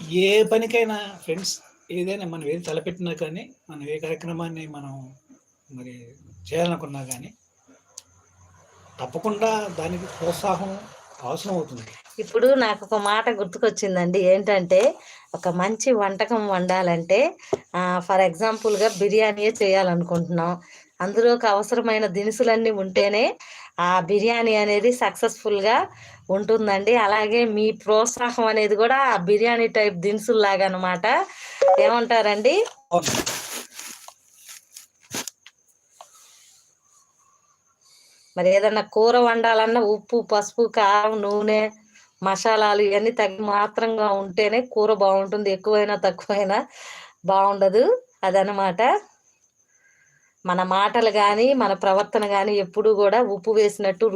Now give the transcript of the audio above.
ఏ పనికైనా ఫ్రెండ్స్ ఏదైనా మనం ఏది తలపెట్టినా కానీ, మనం ఏ కార్యక్రమాన్ని మనం మరి చేయాలనుకున్నా గానీ, తప్పకుండా దానికి ప్రోత్సాహం అవసరం అవుతుంది. ఇప్పుడు నాకొక మాట గుర్తుకొచ్చిందండి. ఏంటంటే, ఒక మంచి వంటకం వండాలంటే ఫర్ ఎగ్జాంపుల్‌గా బిర్యానీయే చేయాలనుకుంటున్నాం. అందులోకి అవసరమైన దినుసులన్నీ ఉంటేనే, ఆ బిర్యానీ అనేది సక్సెస్‌ఫుల్‌గా ఉంటుందండి. అలాగే మీ ప్రోత్సాహం అనేది గూడా ఆ బిర్యానీ టైప్ దినుసుల్లాగా అనమాట. ఏమంటారండి? అవును. మరి ఏదన్నా కూర వండాలన్నా ఉప్పు, పసుపు, కారం, నూనె, మసాలాలు ఇవన్నీ తగి మాత్రంగా ఉంటేనే కూర బావుంటుంది. ఎక్కువైనా, తక్కువైనా బావుండదు. అదనమాట. మన మాటలు గానీ, మన ప్రవర్తన గానీ ఎప్పుడూ గూడా ఉప్పు వేసినట్టు